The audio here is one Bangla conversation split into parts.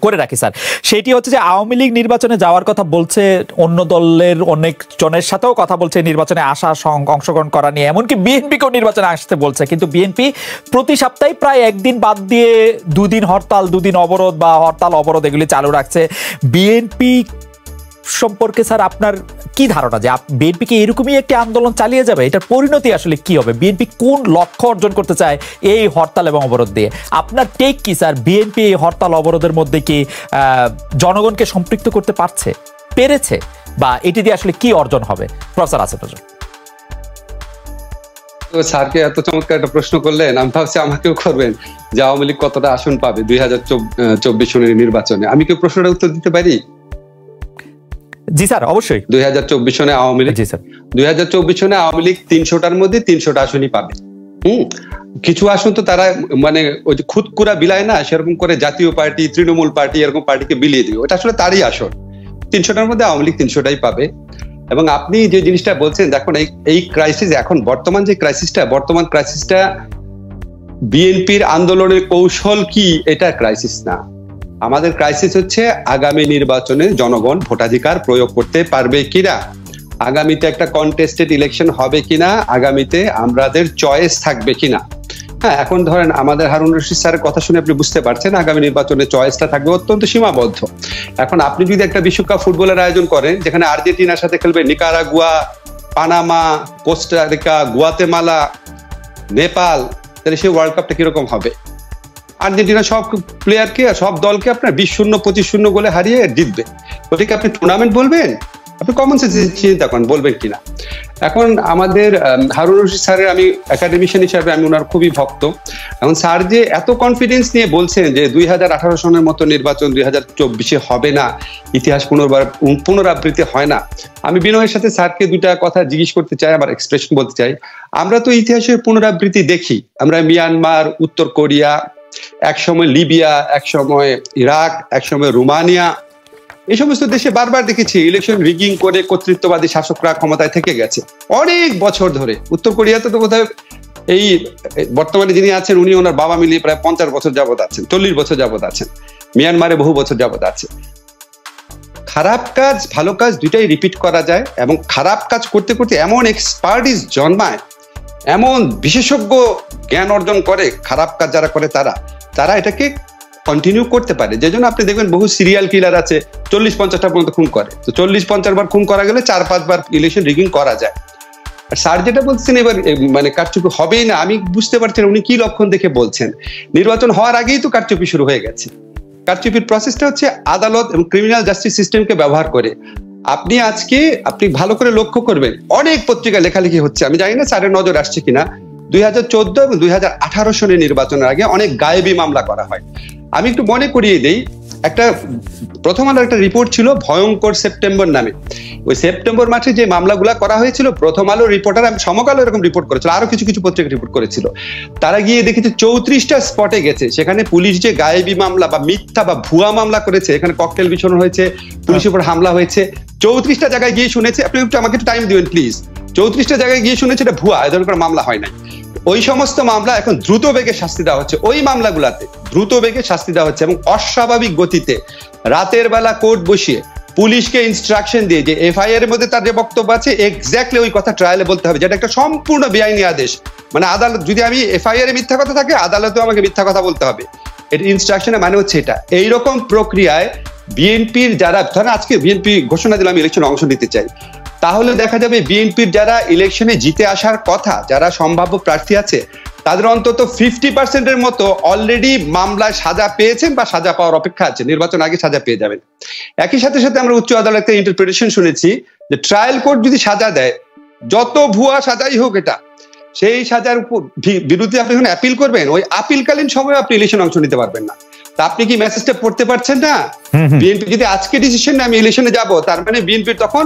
করে রাখি স্যার, সেটি হচ্ছে যে আওয়ামী লীগ নির্বাচনে যাওয়ার কথা বলছে, অন্য দলের অনেক জনের সাথেও কথা বলছে নির্বাচনে আসা, অংশগ্রহণ করা নিয়ে, এমনকি বিএনপিকেও নির্বাচনে আসতে বলছে। কিন্তু বিএনপি প্রতি সপ্তাহে প্রায় একদিন বাদ দিয়ে দুদিন হরতাল, দুদিন অবরোধ বা হরতাল অবরোধ এগুলি চালু রাখছে। বিএনপি সম্পর্কে স্যার আপনার কি ধারণা, যে বিএনপি কি এরকমই একটি আন্দোলন চালিয়ে যাবে? এটার পরিণতি আসলে কি হবে? বিএনপি কোন লক্ষ্য অর্জন করতে চায় এই হরতাল এবং অবরোধ দিয়ে? আপনার টেক কি স্যার? বিএনপি এই হরতাল অবরোধের মধ্যে কি জনগণকে সম্পৃক্ত করতে পেরেছে, বা এটি দিয়ে আসলে কি অর্জন হবে? প্রফেসর আসিফ নজরুল। স্যারকে এত চমৎকার একটা প্রশ্ন করলেন, আমি ভাবছি আমাকেও করবেন যে আওয়ামী লীগ কতটা আসন পাবে 2024 সনের নির্বাচনে। আমি কি প্রশ্নটা উত্তর দিতে পারি? জি স্যার, অবশ্যই। 2024 সনে আওয়ামী লীগ 2024 সনে আওয়ামী লীগ 300টার মধ্যে 300টা আসনই পাবে। কিছু আসন তো তারা মানে ওই যে খুদকুরা বিলায় না, সেরকম করে জাতীয় পার্টি, তৃণমূল পার্টি এরকম পার্টিকে বিলিয়ে দিবে, ওটা আসলে তারই আসন। 300টার মধ্যে আওয়ামী লীগ 300টাই পাবে। এবং আপনি যে জিনিসটা বলছেন, দেখুন এই ক্রাইসিস, এখন বর্তমান ক্রাইসিসটা বিএনপির আন্দোলনের কৌশল কি, এটা ক্রাইসিস না। আমাদের ক্রাইসিস হচ্ছে আগামী নির্বাচনে জনগণ ভোটাধিকার প্রয়োগ করতে পারবে কিনা, আগামীতে একটা কন্টেস্টেড ইলেকশন হবে কিনা, আগামীতে আমাদের চয়েস থাকবে কিনা। হ্যাঁ, এখন ধরেন আমাদের হারুন রশিদ স্যারের কথা শুনে আপনি বুঝতে পারছেন আগামী নির্বাচনে চয়েসটা থাকবে অত্যন্ত সীমাবদ্ধ। এখন আপনি যদি একটা বিশ্বকাপ ফুটবলের আয়োজন করেন, যেখানে আর্জেন্টিনার সাথে খেলবে Nicaragua, Panama, Costa Rica, Guatemala, Nepal, তাহলে সেই ওয়ার্ল্ড কাপটা কিরকম হবে? আর্জেন্টিনা সব প্লেয়ারকে, সব দলকে আপনার 20-0, 25-0 গোলে হারিয়ে জিতবে। ওটাকে আপনি টুর্নামেন্ট বলবেন? আপনি কমন সেন্স চিন্তা করেন বলবেন কিনা। এখন আমাদের হারুন রশিদ স্যারের, আমি একাডেমিশিয়ান হিসাবে আমি ওনার খুবই ভক্ত। এখন স্যার যে এত কনফিডেন্স নিয়ে বলছেন যে 2018 সনের মতো নির্বাচন 2024-এ হবে না, ইতিহাস পুনরাবৃত্তি হয় না, আমি বিনয়ের সাথে স্যারকে দুইটা কথা জিজ্ঞেস করতে চাই, আবার এক্সপ্রেশন বলতে চাই। আমরা তো ইতিহাসের পুনরাবৃত্তি দেখি, আমরা মিয়ানমার, উত্তর কোরিয়া, একসময় লিবিয়া, একসময় ইরাক, একসময় রোমানিয়া, এই সমস্ত দেশে বারবার দেখেছি ইলেকশন রিগিং করে কর্তৃত্ববাদী শাসকরা ক্ষমতায় থেকে গেছে অনেক বছর ধরে। উত্তর কোরিয়াতে তো বোধহয় এই বর্তমানে যিনি আছেন উনি ওনার বাবা মিলিয়ে প্রায় 50 বছর যাবত আছেন, 40 বছর যাবত আছেন। মিয়ানমারে বহু বছর যাবত আছে। খারাপ কাজ ভালো কাজ দুইটাই রিপিট করা যায়, এবং খারাপ কাজ করতে করতে এমন এক্সপার্টিস জন্মায়, এমন বিশেষজ্ঞ জ্ঞান অর্জন করে খারাপ কাজ যারা করে তারা এটাকে কন্টিনিউ করতে পারে। যে জন্য আপনি দেখবেন বহু সিরিয়াল কিলার আছে 40-50টা পর্যন্ত খুন করে, তো 40-50 বার খুন করা গেলে 4-5 বার ইলেকশন রিগিং করা যায়। আর স্যার যেটা বলছেন এবার মানে কারচুপি হবেই না, আমি বুঝতে পারছি না উনি কি লক্ষণ দেখে বলছেন। নির্বাচন হওয়ার আগেই তো কারচুপি শুরু হয়ে গেছে। কারচুপির প্রসেসটা হচ্ছে আদালত এবং ক্রিমিনাল জাস্টিস সিস্টেমকে ব্যবহার করে। আপনি ভালো করে লক্ষ্য করবেন, অনেক পত্রিকা লেখালেখি হচ্ছে, আমি জানি না স্যারের নজর আসছে কিনা, 2014 এবং 2018 সনের নির্বাচনের আগে অনেক গায়েবী মামলা করা হয়। আমি একটু মনে করিয়ে দেই, প্রথম আলোর একটা রিপোর্ট ছিল ভয়ঙ্কর সেপ্টেম্বর নামে। ওই সেপ্টেম্বর মাসে যে মামলাগুলা করা হয়েছিল, প্রথম আলো রিপোর্টার, সমকালো এরকম রিপোর্ট করেছিল, আরো কিছু কিছু পত্রিকা রিপোর্ট করেছিল। তারা গিয়ে দেখেছে 34টা স্পটে গেছে, সেখানে পুলিশ যে গায়েবী মামলা বা মিথ্যা বা ভুয়া মামলা করেছে, এখানে ককটেল বিস্ফোরণ হয়েছে, পুলিশের উপর হামলা হয়েছে, 34টা জায়গায় গিয়ে শুনেছে। আপনি একটু আমাকে একটু টাইম দিবেন প্লিজ। 34টা জায়গায় গিয়ে শুনেছে এটা ভুয়া, এ ধরনের মামলা হয় নাই। ওই সমস্ত মামলা এখন দ্রুত বেগে শাস্তি দেওয়া হচ্ছে, ওই মামলাগুলাতে দ্রুত বেগে শাস্তি দেওয়া হচ্ছে, এবং অস্বাভাবিক গতিতে রাতের বেলা কোর্ট বসিয়ে পুলিশকে ইনস্ট্রাকশন দিয়ে যে এফআইআর এর মধ্যে তার যে বক্তব্য আছে এক্স্যাক্টলি ওই কথা ট্রায়ালে বলতে হবে, যেটা একটা সম্পূর্ণ বেআইনি আদেশ। মানে আদালত, যদি আমি এফআইআর এ মিথ্যা কথা থাকে, আদালতেও আমাকে মিথ্যা কথা বলতে হবে। এটা ইনস্ট্রাকশনের মানে হচ্ছে এটা। এইরকম প্রক্রিয়ায় বিএনপির যারা, ধরেন আজকে বিএনপি ঘোষণা দিলাম ইলেকশনে অংশ নিতে চাই, তাহলে দেখা যাবে বিএনপির যারা ইলেকশনে জিতে আসার কথা, যারা সম্ভাব্য প্রার্থী আছে, তাদের অন্তত 50% মতো অলরেডি মামলায় সাজা পেয়েছেন বা সাজা পাওয়ার অপেক্ষা আছে, নির্বাচন আগে সাজা পেয়ে যাবেন। একই সাথে সাথে আমরা উচ্চ আদালতের ইন্টারপ্রিটেশন শুনেছি যে ট্রায়াল কোর্ট যদি সাজা দেয়, যত ভুয়া সাজাই হোক, এটা সেই সাজার বিরুদ্ধে আপনি যখন অ্যাপিল করবেন, ওই আপিলকালীন সময় আপনি ইলেকশন অংশ নিতে পারবেন না। তা আপনি কি মেসেজটা পড়তে পারছেন না? বিএনপি যদি আজকে ডিসিশন নেয় আমি ইলেকশনে যাব, তার মানে বিএনপির তখন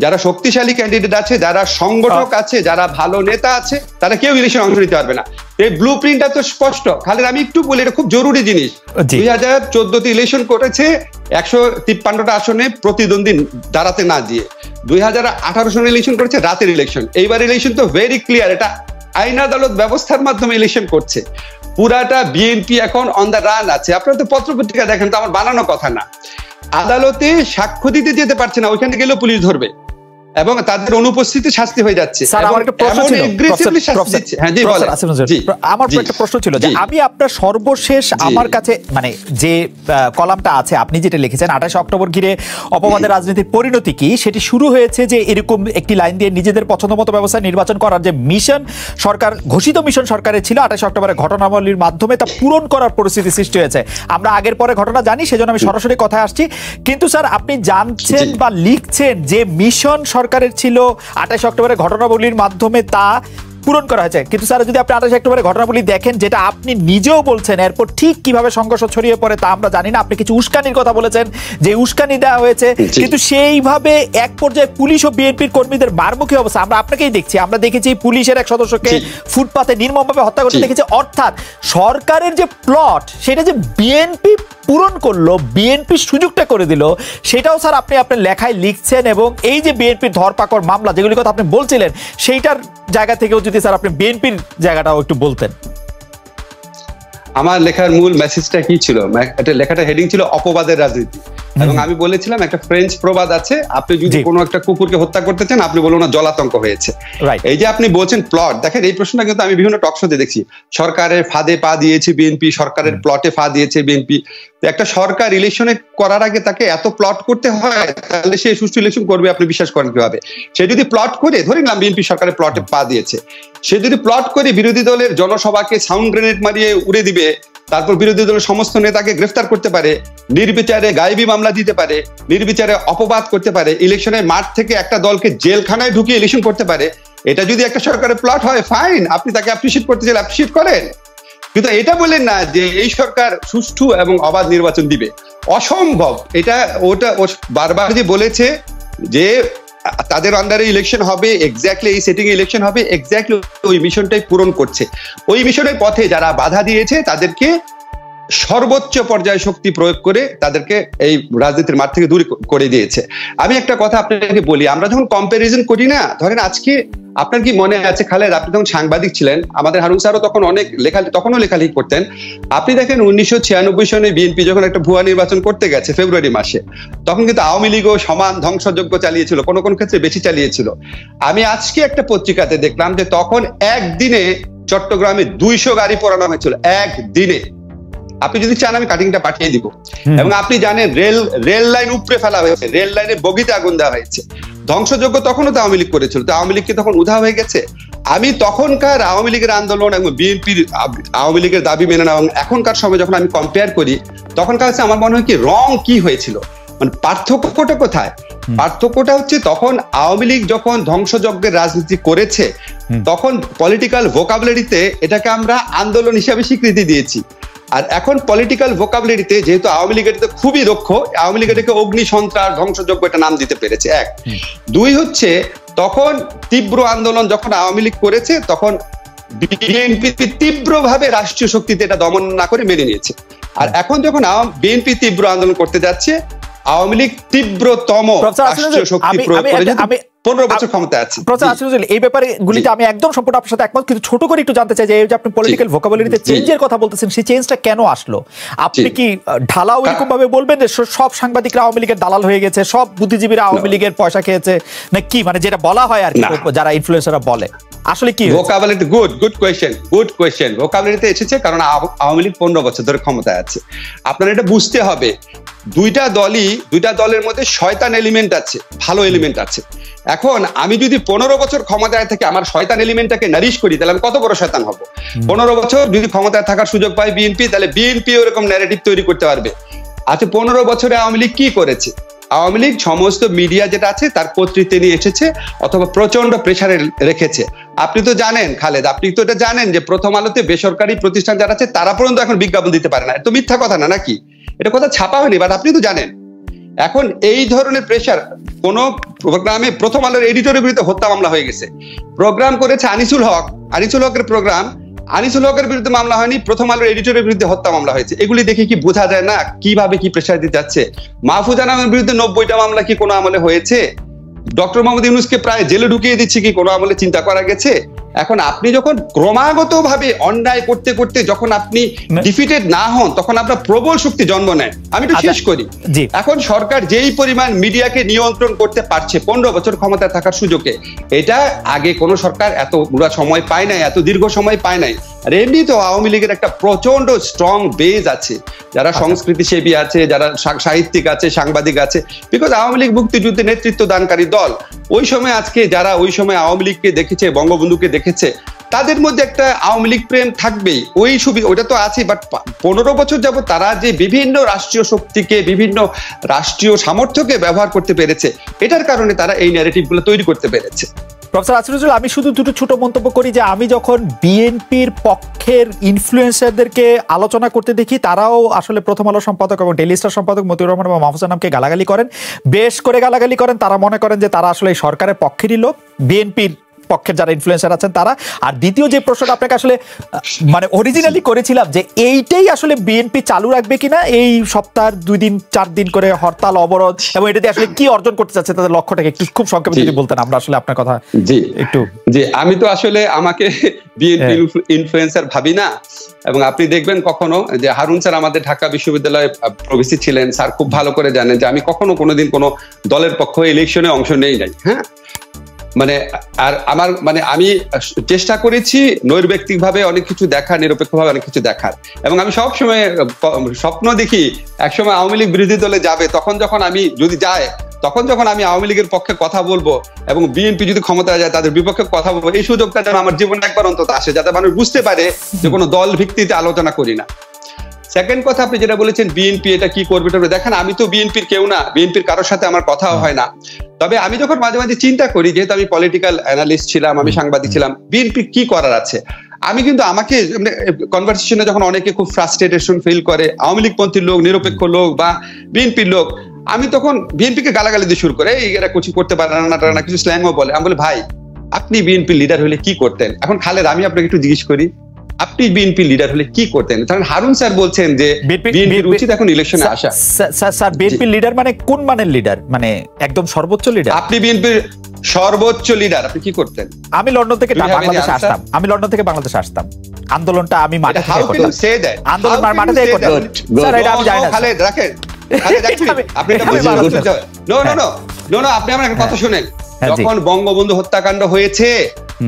যারা শক্তিশালী ক্যান্ডিডেট আছে, যারা সংগঠক আছে, যারা ভালো নেতা আছে, তারা কেউ ইলেকশনে অংশ নিতে পারবে না। এই ব্লু প্রিন্টটা তো স্পষ্ট। খালি আমি একটু বলি, এটা খুব জরুরি জিনিস। 2014তে ইলেকশন করেছে 153টা আসনে প্রতিদ্বন্দ্বী দাঁড়াতে না দিয়ে। 2018 সনে ইলেকশন করেছে রাতের ইলেকশন। এইবার ইলেকশন তো ভেরি ক্লিয়ার, এটা আইন আদালত ব্যবস্থার মাধ্যমে ইলেকশন করছে। পুরাটা বিএনপি এখন অন দ্য রান আছে। আপনারা তো পত্রপত্রিকা দেখেন, তো আমার বানানো কথা না। আদালতে সাক্ষ্য দিতে যেতে পারছে না, ওইখানে গেলেও পুলিশ ধরবে এবং তাদের অনুপস্থিতি শাস্তি হয়ে যাচ্ছে। আমার একটা প্রশ্ন ছিল যে আমি আপনার সর্বশেষ আমার কাছে মানে যে কলামটা আছে আপনি যেটা লিখেছেন 28 অক্টোবর ঘিরে অপবাদের রাজনীতির পরিণতি কি, সেটি শুরু হয়েছে যে এরকম একটি লাইন দিয়ে নিজেদের পছন্দ মতো ব্যবস্থা নির্বাচন করার যে মিশন সরকার ঘোষিত মিশন সরকারের ছিল 28 অক্টোবরের ঘটনাবলীর মাধ্যমে তা পূরণ করার পরিস্থিতি সৃষ্টি হয়েছে। আমরা আগের পরে ঘটনা জানি, সেজন্য আমি সরাসরি কথায় আসছি। কিন্তু স্যার আপনি জানছেন বা লিখছেন যে মিশন সরকারের ছিল 28 অক্টোবরের ঘটনাবলীর মাধ্যমে তা পূরণ করা হয়েছে। কিন্তু স্যার যদি আপনি 28 অক্টোবরের ঘটনাবলী দেখেন, যেটা আপনি নিজেও বলছেন এরপর ঠিক কিভাবে সংঘর্ষ ছড়িয়ে পড়ে তা আমরা জানি না। আপনি কিছু উস্কানির কথা বলেছেন যে উস্কানি দেওয়া হয়েছে, কিন্তু সেইভাবে এক পর্যায়ে পুলিশ ও বিএনপির কর্মীদের মারমুখী অবস্থা আমরা আপনাকেই দেখছি। আমরা দেখেছি পুলিশের এক সদস্যকে ফুটপাতে নির্মমভাবে হত্যা করতে দেখেছি। অর্থাৎ সরকারের যে প্লট সেটা যে বিএনপি পূরণ করলো, বিএনপি সুযোগটা করে দিল, সেটাও স্যার আপনি আপনার লেখায় লিখছেন। এবং এই যে বিএনপির ধরপাকড় মামলা যেগুলির কথা আপনি বলছিলেন, সেইটার জায়গা থেকেও যদি স্যার আপনি বিএনপির জায়গাটাও একটু বলতেন। আমার লেখার মূল মেসেজটা কি ছিল? এটা লেখাটা হেডিং ছিল অপবাদের রাজনীতি, এবং আমি বলেছিলাম একটা ফ্রেঞ্চ প্রবাদ আছে, আপনি যদি কোনো একটা কুকুরকে হত্যা করতে চান আপনি বলুন না জলাতঙ্ক হয়েছে। এই যে আপনি বলছেন প্লট, দেখেন এই প্রশ্নটা কিন্তু আমি বিভিন্ন টক শোতে দেখছি, সরকারের ফাঁদে পা দিয়েছে বিএনপি, সরকারের প্লটে পা দিয়েছে বিএনপি। একটা সরকার ইলেকশনে করার আগে তাকে এত প্লট করতে হয়, তাহলে সে সুষ্ঠু ইলেকশন করবে আপনি বিশ্বাস করেন কিভাবে? সে যদি প্লট করে, ধরে নিলাম বিএনপি সরকারের প্লটে পা দিয়েছে, সে যদি প্লট করে বিরোধী দলের জনসভাকে সাউন্ড গ্রেনেড মারিয়ে উড়ে দিবে, তারপর বিরোধী দলের সমস্ত নেতাকে গ্রেফতার করতে পারে, নির্বিচারে গায়েবী মামলা দিতে পারে, নির্বিচারে অপবাদ করতে পারে, ইলেকশনের মাঠ থেকে একটা দলকে জেলখানায় ঢুকিয়ে ইলেকশন করতে পারে, এটা যদি একটা সরকারের প্লট হয় ফাইন, আপনি তাকে অ্যাপ্রিশিয়েট করতে চাইলে অ্যাপ্রিশিয়েট করেন। কিন্তু এটা বললেন না যে এই সরকার সুষ্ঠু এবং অবাধ নির্বাচন দিবে, অসম্ভব। এটা ওটা বারবার যে বলেছে যে তাদের আন্ডারে ইলেকশন হবে, এক্স্যাক্টলি এই সেটিং এ ইলেকশন হবে, এক্স্যাক্টলি ওই মিশনটাই পূরণ করছে। ওই মিশনের পথে যারা বাধা দিয়েছে তাদেরকে সর্বোচ্চ পর্যায়ে শক্তি প্রয়োগ করে তাদেরকে এই রাজনীতির মাঠ থেকে দূরে করে দিয়েছে। আমি একটা কথা আপনাকে বলি, আমরা যখন কম্পারিজন করি না, ধরেন আজকে আপনার কি মনে আছে খালেদ, আপনি যখন সাংবাদিক ছিলেন, আমাদের হারুন স্যারও তখন অনেক তখনও লেখালেখি করতেন। আপনি দেখেন 1996 সনে বিএনপি যখন একটা ভুয়া নির্বাচন করতে গেছে ফেব্রুয়ারি মাসে, তখন কিন্তু আওয়ামী লীগও সমান ধ্বংসযজ্ঞ চালিয়েছিল, কোন কোন ক্ষেত্রে বেশি চালিয়েছিল। আমি আজকে একটা পত্রিকাতে দেখলাম যে তখন একদিনে চট্টগ্রামে 200 গাড়ি পোড়ানো হয়েছিল, একদিনে। আপনি যদি চান আমি কাটিংটা পাঠিয়ে দিব। এবং আপনি জানেন রেল লাইন উপড়ে ফেলা হয়েছে, রেল লাইনে বগিতে আগুন দেওয়া হয়েছে। ধ্বংসযজ্ঞ তখনও তো আওয়ামী লীগ করেছিল, তো আওয়ামী লীগ কি তখন উধাও হয়ে গেছে? আমি তখনকার আওয়ামী লীগের আন্দোলন এবং বিএনপির আওয়ামী লীগের দাবি মেনে নেওয়া এবং এখনকার সময় যখন আমি কম্পেয়ার করি, তখনকার কাছে আমার মনে হয় কি রং কি হয়েছিল, মানে পার্থক্যটা কোথায়? পার্থক্যটা হচ্ছে তখন আওয়ামী লীগ যখন ধ্বংসযজ্ঞের রাজনীতি করেছে তখন পলিটিক্যাল ভোকাবুলারিতে এটাকে আমরা আন্দোলন হিসাবে স্বীকৃতি দিয়েছি। আর এখন পলিটিক্যাল ভোকাবুলারিতে যেহেতু আওয়ামী লীগ এটাতে খুবই দক্ষ, আওয়ামী লীগ এটাকে অগ্নি সন্ত্রাস ধ্বংসযজ্ঞ এটা নাম দিতে পেরেছে। এক, দুই হচ্ছে তখন তীব্র আন্দোলন যখন আওয়ামী লীগ করেছে তখন বিএনপি তীব্রভাবে রাষ্ট্রীয় শক্তিতে এটা দমন না করে মেনে নিয়েছে। আর এখন যখন বিএনপি তীব্র আন্দোলন করতে যাচ্ছে, আওয়ামী লীগ তীব্রতম রাষ্ট্রীয় শক্তি প্রয়োগ করে 15 বছর ক্ষমতা আছে। এই ব্যাপারে গুলিতে আমি একদম সম্পূর্ণ আপনার সাথে একমত, কিন্তু ছোট করে একটু জানতে চাই যে আপনি পলিটিক্যাল ভোকাবুলারিতে চেঞ্জের কথা বলতেছেন, সেই চেঞ্জটা কেন আসলো? আপনি কি ঢালাও এরকম ভাবে বলবেন যে সব সাংবাদিকরা আওয়ামী লীগের দালাল হয়ে গেছে, সব বুদ্ধিজীবীরা আওয়ামী লীগের পয়সা খেয়েছে, না কি মানে যেটা বলা হয় আর কি যারা ইনফ্লুয়েন্সাররা বলে, আসলে কি ভোকাবুলারিতে? Good question. ভোকাবুলারিতে এসেছে কারণ আওয়ামী লীগ 15 বছর ধরে ক্ষমতায় আছে। আপনার এটা বুঝতে হবে, দুইটা দলের মধ্যে শয়তান এলিমেন্ট আছে, ভালো এলিমেন্ট আছে। এখন আমি যদি 15 বছর ক্ষমতায় থেকে আমার শয়তান এলিমেন্টটাকে নারিশ করি, তাহলে আমি কত বড় শয়তান হব? 15 বছর যদি ক্ষমতায় থাকার সুযোগ পায় বিএনপি, তাহলে বিএনপি ওরকম ন্যারেটিভ তৈরি করতে পারবে। আচ্ছা, 15 বছরে আওয়ামী লীগ কি করেছে? আওয়ামী লীগ সমস্ত মিডিয়া যেটা আছে তার কর্তৃত্বে নিয়ে এসেছে অথবা প্রচন্ড প্রেসারে রেখেছে। আপনি তো জানেন খালেদ, আপনি তো এটা জানেন যে প্রথম আলোতে বেসরকারি প্রতিষ্ঠান যারা আছে তারা পর্যন্ত এখন বিজ্ঞাপন দিতে পারে না। এটা তো মিথ্যা কথা না নাকি? এটা কথা ছাপা হয়নি, বাট আপনি তো জানেন। এখন এই ধরনের প্রেসার, কোন প্রোগ্রামে প্রথম আলোর এডিটরের বিরুদ্ধে হত্যা মামলা হয়ে গেছে, প্রোগ্রাম করেছে আনিসুল হকের প্রোগ্রাম, আনিসুল হকের বিরুদ্ধে মামলা হয়নি, প্রথম আলোর এডিটরের বিরুদ্ধে হত্যা মামলা হয়েছে। এগুলি দেখে কি বোঝা যায় না কিভাবে কি প্রেসার দিতে যাচ্ছে? মাহফুজ আনামের বিরুদ্ধে 90টা মামলা কি কোনো আমলে হয়েছে? ডক্টর মোহাম্মদ ইউনূসকে প্রায় জেলে ঢুকিয়ে দিচ্ছে কি কোনো আমলে চিন্তা করা গেছে? এখন আপনি যখন ক্রমাগতভাবে অন্যায় করতে করতে যখন আপনি ডিফিটেড না হন, তখন আপনার প্রবল শক্তি জন্ম নেয়। আমি একটু শেষ করি। এখন সরকার যেই পরিমাণ মিডিয়াকে নিয়ন্ত্রণ করতে পারছে 15 বছর ক্ষমতায় থাকার সুযোগে, এটা আগে কোন সরকার এত পুরো সময় পায় নাই, এত দীর্ঘ সময় পায় নাই। আর এমনি তো আওয়ামী লীগের একটা প্রচন্ড স্ট্রং বেজ আছে, যারা সংস্কৃতি সেবী আছে, যারা সাহিত্যিক আছে, সাংবাদিক আছে, বিকজ আওয়ামী লীগ মুক্তিযুদ্ধে নেতৃত্ব দানকারী দল। ওই সময় আজকে যারা ওই সময় আওয়ামী লীগকে দেখেছে, বঙ্গবন্ধুকে দেখেছে, তাদের মধ্যে একটা আওয়ামী লীগ প্রেম থাকবেই, ওই সুবিধা ওইটা তো আছে। বাট 15 বছর যাবত তারা যে বিভিন্ন রাষ্ট্রীয় শক্তিকে, বিভিন্ন রাষ্ট্রীয় সামর্থ্যকে ব্যবহার করতে পেরেছে, এটার কারণে তারা এই ন্যারেটিভগুলো তৈরি করতে পেরেছে। প্রফেসর আসিফ নজরুল, আমি শুধু দুটো ছোট মন্তব্য করি যে আমি যখন বিএনপির পক্ষের ইনফ্লুয়েন্সারদেরকে আলোচনা করতে দেখি, তারাও আসলে প্রথম আলো সম্পাদক এবং ডেইলি স্টার সম্পাদক মতিউর রহমান এবং মাহফুজ আনামকে গালাগালি করেন, বেশ করে গালাগালি করেন। তারা মনে করেন যে তারা আসলে সরকারের পক্ষেরই লোক, বিএনপির পক্ষের যারা ইনফ্লুয়েন্সার আছেন তারা। আর দ্বিতীয় যে প্রশ্নটা আপনাকে আসলে মানে অরিজিনালি করেছিলাম যে এইটাই আসলে বিএনপি চালু রাখবে কিনা, এই সপ্তাহ 2 দিন 4 দিন করে হরতাল অবরোধ, এবং এটা দিয়ে আসলে কি অর্জন করতে চাচ্ছে তাদের লক্ষ্যটাকে একটু খুব সংক্ষেপে যদি বলতেন, আমরা আসলে আপনার কথা একটু। জি, আমি তো আসলে আমাকে বিএনপি ইনফ্লুয়েন্সার ভাবি না, এবং আপনি দেখবেন কখনো যে হারুন স্যার আমাদের ঢাকা বিশ্ববিদ্যালয়ে প্রবেশী ছিলেন, স্যার খুব ভালো করে জানেন যে আমি কখনো কোনোদিন কোনো দলের পক্ষে ইলেকশনে অংশ নেই নাই। হ্যাঁ, মানে আর আমার মানে আমি চেষ্টা করেছি নৈর্ব্যক্তিকভাবে অনেক কিছু দেখার, নিরপেক্ষভাবে অনেক কিছু দেখার, এবং আমি সবসময় স্বপ্ন দেখি একসময় আওয়ামী লীগ বিরোধী দলে যাবে, তখন যখন আমি যদি যায়, তখন যখন আমি আওয়ামী লীগের পক্ষে কথা বলবো এবং বিএনপি যদি ক্ষমতায় যায় তাদের বিপক্ষে কথা বলবো, এই সুযোগটা যেন আমার জীবনে একবার অন্তত আসে, যাতে মানুষ বুঝতে পারে যে কোনো দল ভিত্তিতে আলোচনা করি না। সেকেন্ড কথা, আপনি যেটা বলেছেন বিএনপি এটা কি করবে, দেখেন আমি তো বিএনপির কেউ না, বিএনপির কারোর সাথে আমার কথাও হয় না। তবে আমি যখন মাঝে মাঝে চিন্তা করি, যেহেতু আমি পলিটিক্যাল অ্যানালিস্ট ছিলাম, আমি সাংবাদিক ছিলাম, বিএনপি কি করার আছে, আমি কিন্তু আমাকে কনভারসেশনে যখন অনেকে খুব ফ্রাস্ট্রেটেশন ফিল করে, আওয়ামী লীগ পন্থীর লোক, নিরপেক্ষ লোক বা বিএনপির লোক, আমি তখন বিএনপিকে গালাগালি দিয়ে শুরু করে, এরা কিছু করতে পারে না, কিছু স্ল্যাংও বলে। আমি বলি ভাই, আপনি বিএনপির লিডার হলে কি করতেন? এখন খালেদ, আমি আপনাকে একটু জিজ্ঞেস করি, আপনি বিএনপি লিডার হলে কি করতেন? কারণ হারুন স্যার বলছেন যে বিএনপির উচিত এখন ইলেকশনে আসা। স্যার বিএনপি লিডার মানে কোন মানের লিডার? মানে একদম সর্বোচ্চ লিডার? আপনি বিএনপির সর্বোচ্চ লিডার, আপনি কি করতেন? আমি লন্ডন থেকে বাংলাদেশে আসতাম, বাংলাদেশে আসতাম, আন্দোলনটা আমি মাঠে থেকে করতাম, আন্দোলন মাঠে থেকে করতাম। স্যার এটা আমি জানি না। খালেদ রাখেন, আপনি আপনি আমার একটা কথা শুনেন। যখন বঙ্গবন্ধু হত্যাকাণ্ড হয়েছে,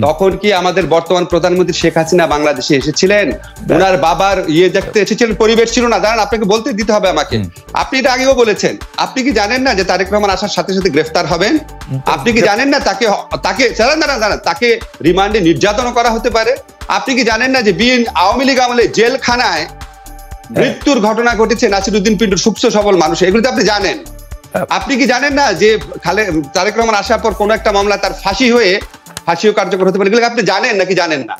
তখন কি আমাদের বর্তমান প্রধানমন্ত্রী শেখ হাসিনা বাংলাদেশে এসেছিলেন? ওনার বাবার দেখতে এসেছিলেন, পরিবেশ ছিল না? জানেন, আপনাকে বলতে দিতে হবে আমাকে, আপনি এটা আগেও বলেছেন। আপনি কি জানেন না যে তারেক রহমান আসার সাথে সাথে গ্রেফতার হবেন? আপনি কি জানেন না তাকে রিমান্ডে নির্যাতন করা হতে পারে? আপনি কি জানেন না যে আওয়ামী লীগ আমলে জেলখানায় মৃত্যুর ঘটনা ঘটেছে নাসিরউদ্দিন পিন্টুর সুস্থ সবল মানুষ? এগুলো তো আপনি জানেন। আপনি কি জানেন না যে তারেক রহমান আসার পর কোন একটা মামলা তার ফাঁসিও কার্যকর হতে পারে? আপনি জানেন নাকি জানেন না?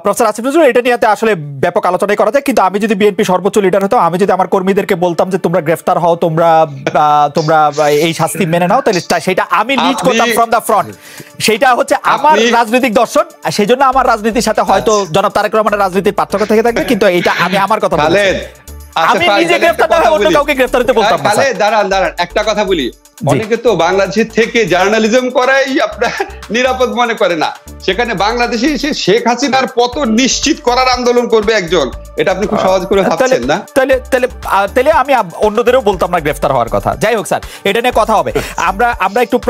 প্রফেসর আসিফ নজরুল, এটা নিয়ে আসলে ব্যাপক আলোচনাই করা যায়, কিন্তু আমি যদি বিএনপি সর্বোচ্চ লিডার হতো, আমি যদি আমার কর্মীদেরকে বলতাম যে তোমরা গ্রেফতার হও, তোমরা এই শাস্তি মেনে নাও, তাহলে সেটা আমি লিড করতাম ফ্রম দ্য ফ্রন্ট। সেটা হচ্ছে আমার রাজনৈতিক দর্শন, সেই জন্য আমার রাজনীতির সাথে হয়তো জনাব তারেক রহমানের রাজনীতির পার্থক্য থেকে থাকবে, কিন্তু এটা আমি আমার কথা বলছি। আমি নিজে গ্রেফতার না হয়ে অন্য কাউকে গ্রেফতার হতে বলতাম না। দাঁড়ান একটা কথা বলি, অনেকে তো বাংলাদেশ থেকে জার্নালিজম করাই আপনার নিরাপদ মনে করে না। সেখানে বাংলাদেশে এসে শেখ হাসিনার পতন নিশ্চিত করার আন্দোলন করবে একজন, এটা আপনি খুব সহজ করে ভাবছেন না? তাহলে আমি অন্যদেরও বলতাম না গ্রেফতার হওয়ার কথা। যাই হোক স্যার, এটা নিয়ে কথা হবে।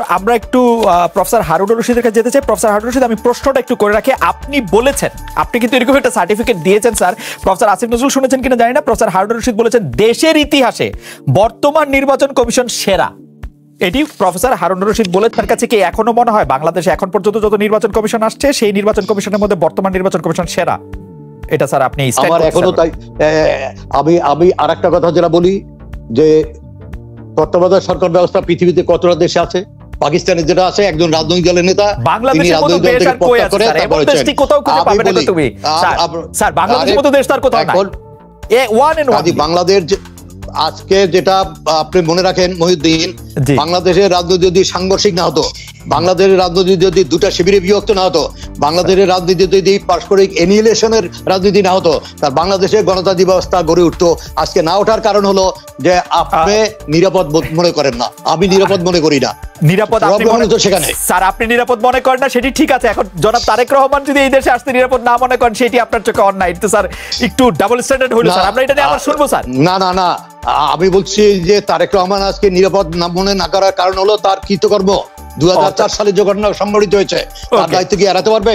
আমরা একটু প্রফেসর হারুনুর রশিদের কাছে যেতে চাই। প্রফেসর হারুনুর রশিদ, আমি প্রশ্নটা একটু করে রাখি। আপনি বলেছেন, আপনি কিন্তু এরকম একটা সার্টিফিকেট দিয়েছেন স্যার, প্রফেসর আসিফ নজরুল শুনেছেন কিনা জানি না, প্রফেসর হারুনুর রশিদ বলেছেন দেশের ইতিহাসে বর্তমান নির্বাচন কমিশন সেরা। এটি প্রফেসর হারুনুর রশিদ বলে, তার কাছে কি এখনো মনে হয় বাংলাদেশে এখন পর্যন্ত যত নির্বাচন কমিশন আসছে সেই নির্বাচন কমিশনের মধ্যে বর্তমান নির্বাচন কমিশন সেরা? এটা স্যার আপনি আমার এখনো তাই। আমি আরেকটা কথা যেটা বলি যে তত্ত্বাবধায়ক সরকার ব্যবস্থা পৃথিবীতে কতটা দেশে আছে? পাকিস্তানে যেটা আছে, একজন রাজনৈতিক দলের নেতা, বাংলাদেশের মতো দেশ আর কই আছে স্যার? এমন দেশটি কোথাও খুঁজে পাবে না তুমি স্যার, বাংলাদেশের মতো দেশ তার কোথাও নাই। বাংলাদেশ আজকে যেটা আপনি মনে রাখেন মহিউদ্দিন, বাংলাদেশের রাজনীতি যদি সাংঘর্ষিক না হতো বাংলাদেশের রাজনীতি যদি দুটা শিবিরে বিভক্ত না হতো, বাংলাদেশের রাজনীতি যদি পারস্পরিক এনিহিলেশনের রাজনীতি না হতো, তার বাংলাদেশে গণতান্ত্রিক ব্যবস্থা গড়ে উঠতো। আজকে না ওঠার কারণ হলো যে আপনি নিরাপদ মনে করেন না, আমি নিরাপদ মনে করি না। নিরাপদ সেখানে স্যার আপনি নিরাপদ মনে করেন না, সেটি ঠিক আছে। এখন জনাব তারেক রহমান যদি এই দেশে আসতে নিরাপদ না মনে করেন, সেটি আপনার চোখে অন্যায়। তো স্যার একটু ডাবল স্ট্যান্ডার্ড হইলো স্যার, আমরা এটা নিয়ে আবার শুনবো স্যার। না না না, আমি বলছি যে তারেক রহমান আজকে নিরাপদ না মনে না করার কারণ হলো তার কৃতকর্ম। 2004 সালে যে ঘটনা সংঘটিত হয়েছে, তার দায়িত্ব কি এড়াতে পারবে?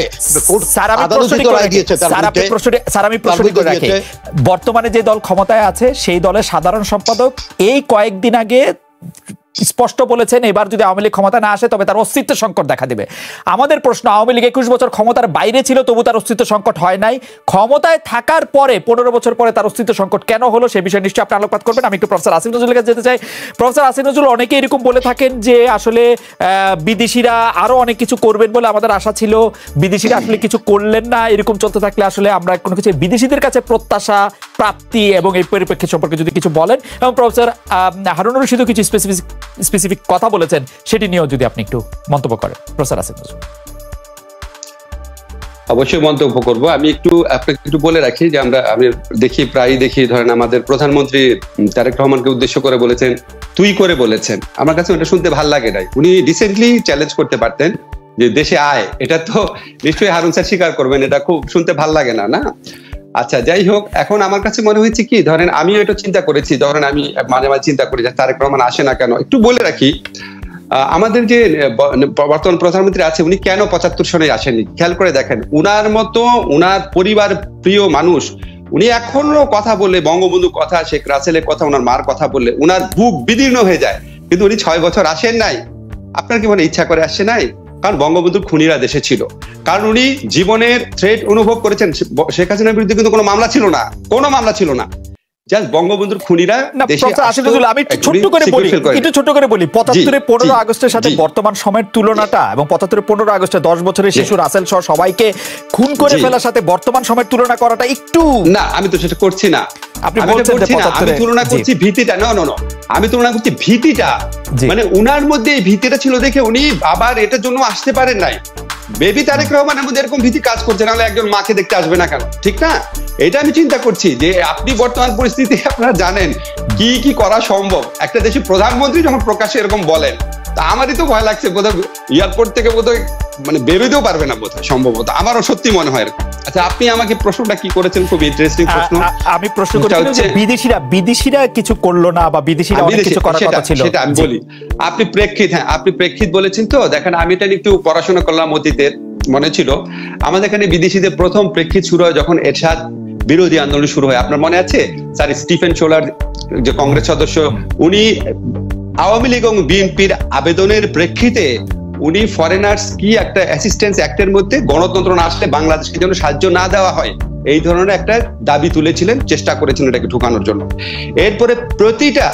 বর্তমানে যে দল ক্ষমতায় আছে সেই দলের সাধারণ সম্পাদক এই কয়েকদিন আগে স্পষ্ট বলেছেন, এবার যদি আওয়ামী লীগ ক্ষমতা না আসে তবে তার অস্তিত্ব সংকট দেখা দিবে। আমাদের প্রশ্ন, আওয়ামী লীগ 21 বছর ক্ষমতার বাইরে ছিল, তবু তার অস্তিত্ব সংকট হয় নাই। ক্ষমতায় থাকার পরে 15 বছর পরে তার অস্তিত্ব সংকট কেন হলো, সে বিষয়ে নিশ্চয়ই আপনি আলোকপাত করবেন। আমি একটু প্রফেসর আসিফ নজরুলের কাছে যেতে চাই। প্রফেসর আসিফ নজরুল, অনেকে এরকম বলে থাকেন যে আসলে বিদেশিরা আরো অনেক কিছু করবেন বলে আমাদের আশা ছিল, বিদেশিরা আসলে কিছু করলেন না। এরকম চলতে থাকলে আসলে আমরা কোনো কিছু বিদেশিদের কাছে প্রত্যাশা, প্রাপ্তি এবং এই পরিপ্রেক্ষিত সম্পর্কে যদি কিছু বলেন, এবং প্রফেসর হারুনুর রশিদও কিছু স্পেসিফিক কথা বলেছেন, সেটি নিয়েও যদি আপনি একটু মন্তব্য করেন। প্রফেসর আসিফ নজরুল। অবশ্যই মন্তব্য করব। আমি আপনাকে একটু বলে রাখি যে আমি প্রায়ই দেখি, ধরেন আমাদের প্রধানমন্ত্রী তারেক রহমানকে উদ্দেশ্য করে বলেছেন, তুই করে বলেছেন। আমার কাছে ওটা শুনতে ভালো লাগে নাই। উনি রিসেন্টলি চ্যালেঞ্জ করতে পারতেন যে দেশে আয়, এটা তো নিশ্চয়ই হারুন স্যার স্বীকার করবেন, এটা খুব শুনতে ভালো লাগে না, না? আচ্ছা, যাই হোক, এখন আমার কাছে মনে হয়েছে কি, ধরেন আমিও এটা চিন্তা করেছি, ধরেন আমি মাঝে মাঝে চিন্তা করি যে তারেক রহমান আসে না কেন। একটু বলে রাখি, আমাদের যে বর্তমান প্রধানমন্ত্রী আছে, উনি কেন 75 সনে আসেননি খেয়াল করে দেখেন। উনার মতো উনার পরিবার প্রিয় মানুষ, উনি এখনো কথা বললে, বঙ্গবন্ধুর কথা, শেখ রাসেলের কথা, উনার মার কথা বললে উনার বুক বিদীর্ণ হয়ে যায়। কিন্তু উনি 6 বছর আসেন নাই। আপনার কি মনে ইচ্ছা করে আসছে নাই? কারণ বঙ্গবন্ধুর খুনিরা দেশে ছিল, কারণ উনি জীবনের থ্রেট অনুভব করেছেন। শেখ হাসিনার বিরুদ্ধে কিন্তু কোনো মামলা ছিল না, কোনো মামলা ছিল না। বঙ্গবন্ধুর খুনিরা আমি একটু ছোট্ট করে বলি 75 15 আগস্টের সাথে বর্তমান সময়ের তুলনাটা, এবং 75 15 আগস্টে 10 বছরের শিশু রাসেল সহ সবাইকে খুন করে ফেলার সাথে বর্তমান সময়ের তুলনা করাটা একটু, না আমি তো সেটা করছি না। আপনি বলছেন যে আমি তুলনা করছি ভিত্তিটা, আমি তুলনা করছি ভীতিটা। মানে উনার মধ্যে এই ভীতিটা ছিল দেখে উনি আবার এটার জন্য আসতে পারেন নাই। বেবি তারেক রহমানের মধ্যে এরকম ভীতি কাজ করছে, নাহলে একজন মাকে দেখতে আসবে না কেন? ঠিক না? এটা আমি চিন্তা করছি যে আপনি বর্তমান পরিস্থিতি আপনারা জানেন কি কি করা সম্ভব। একটা দেশের প্রধানমন্ত্রী যখন প্রকাশ্যে এরকম বলেন, তা আমারই তো ভয় লাগছে, বোধহয় এয়ারপোর্ট থেকে বোধহয় মানে বেরোতেও পারবে না বোধহয়, সম্ভবত। আমারও সত্যি মনে হয় এরকম। আচ্ছা, আপনি আমাকে প্রশ্নটা কি করেছেন, খুব ইন্টারেস্টিং প্রশ্ন। আমি প্রশ্ন করছিলাম যে বিদেশিরা কিছু করলো না, বা বিদেশিরা অনেক কিছু করার কথা ছিল, সেটা আমি বলি। আপনি প্রেক্ষিত বলেছেন। তো দেখেন, আমি এটা একটু পড়াশোনা করলাম অতীতের, মনে ছিল আমাদের এখানে বিদেশিদের প্রথম প্রেক্ষিত শুরু হয় যখন এরশাদ বিরোধী আন্দোলন শুরু হয়। আপনার মনে আছে? স্যার স্টিফেন শোলার, যে কংগ্রেস সদস্য, উনি আওয়ামী লীগ এবং বিএনপির আবেদনের প্রেক্ষিতে উনি ফরেনার্স কি একটা অ্যাসিস্ট্যান্স অ্যাক্টের মধ্যে গণতন্ত্র না আসলে বাংলাদেশকে যেন সাহায্য না দেওয়া হয়, এই ধরনের একটা দাবি তুলেছিলেন, চেষ্টা করেছিলেন এটাকে ঢুকানোর জন্য। এরপরে প্রতিটা